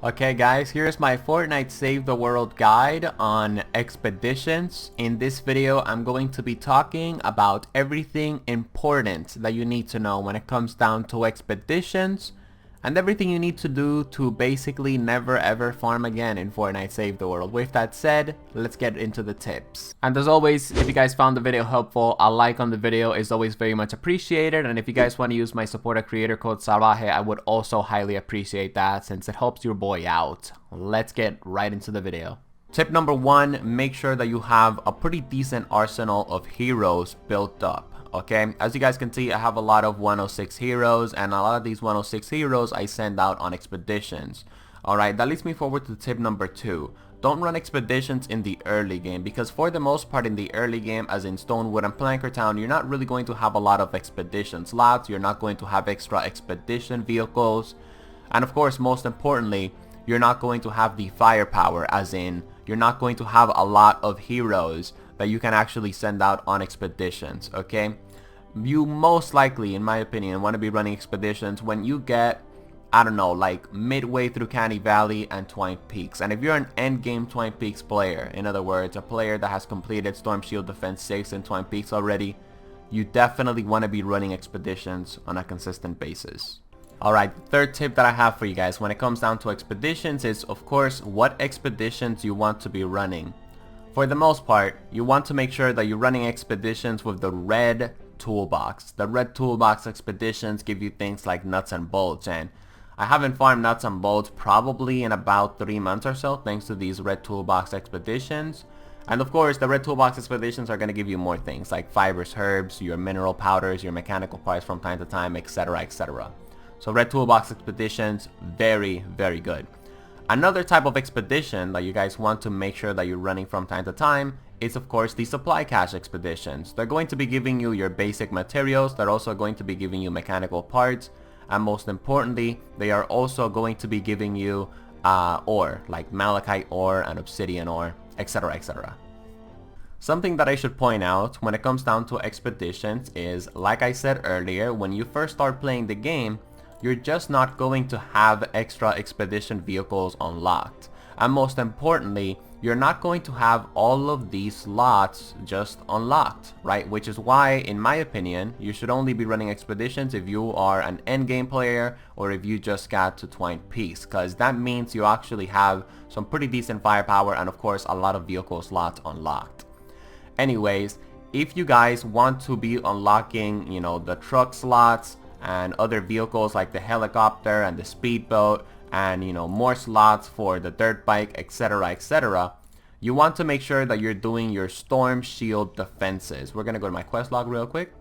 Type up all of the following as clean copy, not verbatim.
Okay guys, here's my Fortnite Save the World guide on expeditions. In this video, I'm going to be talking about everything important that you need to know when it comes down to expeditions and everything you need to do to basically never ever farm again in Fortnite Save the World. With that said, let's get into the tips. And as always, if you guys found the video helpful, a like on the video is always very much appreciated. And if you guys want to use my supporter creator code Salvaje, I would also highly appreciate that since it helps your boy out. Let's get right into the video. Tip number one, make sure that you have a pretty decent arsenal of heroes built up. Okay, as you guys can see, I have a lot of 106 heroes, and a lot of these 106 heroes I send out on expeditions. Alright, that leads me forward to tip number two. Don't run expeditions in the early game, because for the most part in the early game, as in Stonewood and Plankertown, you're not really going to have a lot of expedition slots. You're not going to have extra expedition vehicles, and of course, most importantly, you're not going to have the firepower, as in you're not going to have a lot of heroes that you can actually send out on expeditions. Okay, you most likely, in my opinion, want to be running expeditions when you get, I don't know, like midway through Canny Valley and Twine Peaks. And if you're an end game Twine Peaks player, in other words, a player that has completed Storm Shield Defense 6 and Twine Peaks already, you definitely want to be running expeditions on a consistent basis. Alright, the third tip that I have for you guys when it comes down to expeditions is, of course, what expeditions you want to be running. For the most part, you want to make sure that you're running expeditions with the red toolbox. The red toolbox expeditions give you things like nuts and bolts, and I haven't farmed nuts and bolts probably in about 3 months or so thanks to these red toolbox expeditions. And of course, the red toolbox expeditions are going to give you more things like fibers, herbs, your mineral powders, your mechanical parts from time to time, etc, etc. So red toolbox expeditions, very, very good. Another type of expedition that you guys want to make sure that you're running from time to time is, of course, the supply cache expeditions. They're going to be giving you your basic materials. They're also going to be giving you mechanical parts. And most importantly, they are also going to be giving you ore, like malachite ore and obsidian ore, etc, etc. Something that I should point out when it comes down to expeditions is, like I said earlier, when you first start playing the game, you're just not going to have extra expedition vehicles unlocked. And most importantly, you're not going to have all of these slots just unlocked, right? Which is why, in my opinion, you should only be running expeditions if you are an endgame player or if you just got to Twine Peaks, because that means you actually have some pretty decent firepower and of course a lot of vehicle slots unlocked. Anyways, if you guys want to be unlocking, you know, the truck slots and other vehicles like the helicopter and the speedboat and, you know, more slots for the dirt bike, etc, etc, you want to make sure that you're doing your storm shield defenses. We're gonna go to my quest log real quick.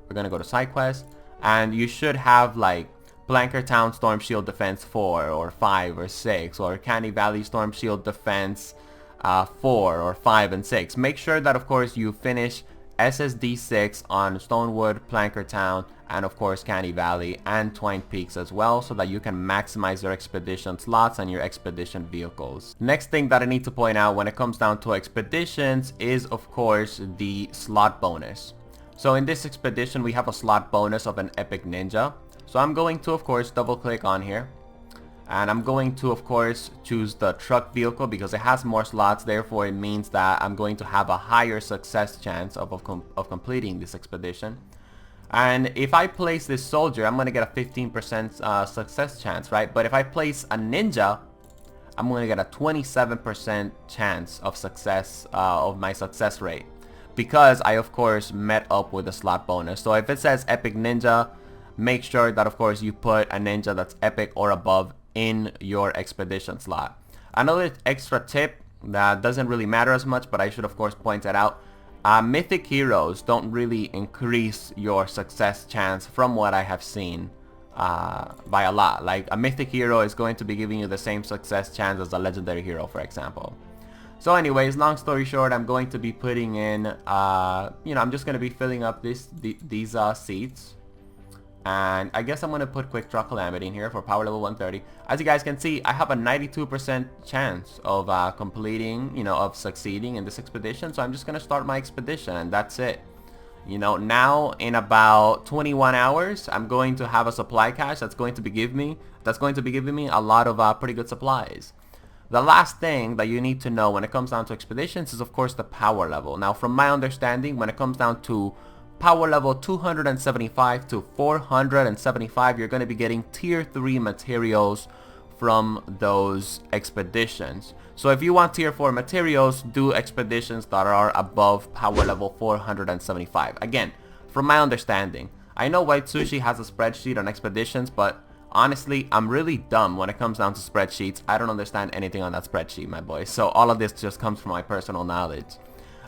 We're gonna go to side quest, and you should have like Plankertown Storm Shield Defense 4 or 5 or 6, or Canny Valley Storm Shield Defense 4 or 5 and 6. Make sure that of course you finish SSD 6 on Stonewood, Plankertown, and of course Canny Valley and Twine Peaks as well, so that you can maximize your expedition slots and your expedition vehicles. Next thing that I need to point out when it comes down to expeditions is of course the slot bonus. So in this expedition we have a slot bonus of an epic ninja. So I'm going to of course double click on here, and I'm going to of course choose the truck vehicle because it has more slots. Therefore it means that I'm going to have a higher success chance of completing this expedition. And if I place this soldier, I'm going to get a 15% success chance, right? But if I place a ninja, I'm going to get a 27% chance of success, of my success rate, because I of course met up with a slot bonus. So if it says epic ninja, make sure that of course you put a ninja that's epic or above in your expedition slot. Another extra tip that doesn't really matter as much, but I should of course point it out. Mythic heroes don't really increase your success chance from what I have seen by a lot. Like a mythic hero is going to be giving you the same success chance as a legendary hero, for example. So anyways, long story short, I'm going to be putting in, you know, I'm just going to be filling up these seats. And I guess I'm going to put Quick Draw Calamity in here for power level 130. As you guys can see, I have a 92% chance of completing, you know, of succeeding in this expedition. So I'm just going to start my expedition and that's it. You know, now in about 21 hours, I'm going to have a supply cache that's going to be giving that's going to be giving me a lot of pretty good supplies. The last thing that you need to know when it comes down to expeditions is of course the power level. Now from my understanding, when it comes down to power level 275 to 475, you're going to be getting tier 3 materials from those expeditions. So if you want tier 4 materials, do expeditions that are above power level 475. Again, from my understanding, I know White Sushi has a spreadsheet on expeditions, but honestly, I'm really dumb when it comes down to spreadsheets. I don't understand anything on that spreadsheet, my boy. So all of this just comes from my personal knowledge.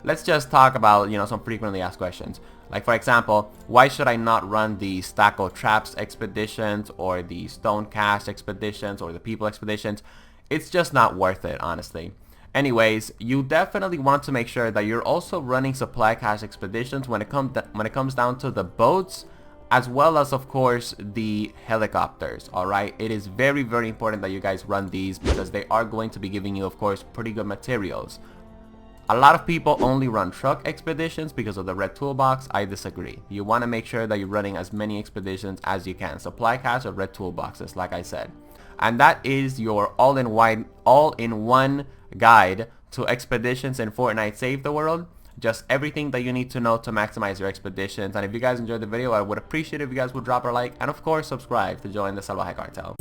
Let's just talk about, some frequently asked questions. Like for example, why should I not run the Stack of Traps expeditions or the Stone Cache expeditions or the People expeditions? It's just not worth it, honestly. Anyways, you definitely want to make sure that you're also running supply cache expeditions when it comes down to the boats, as well as of course the helicopters. Alright, it is very important that you guys run these because they are going to be giving you of course pretty good materials. A lot of people only run truck expeditions because of the red toolbox. I disagree. You want to make sure that you're running as many expeditions as you can. Supply cache or red toolboxes, like I said. And that is your all-in-one guide to expeditions in Fortnite Save the World. Just everything that you need to know to maximize your expeditions. And if you guys enjoyed the video, I would appreciate it if you guys would drop a like and of course subscribe to join the Salvaje cartel.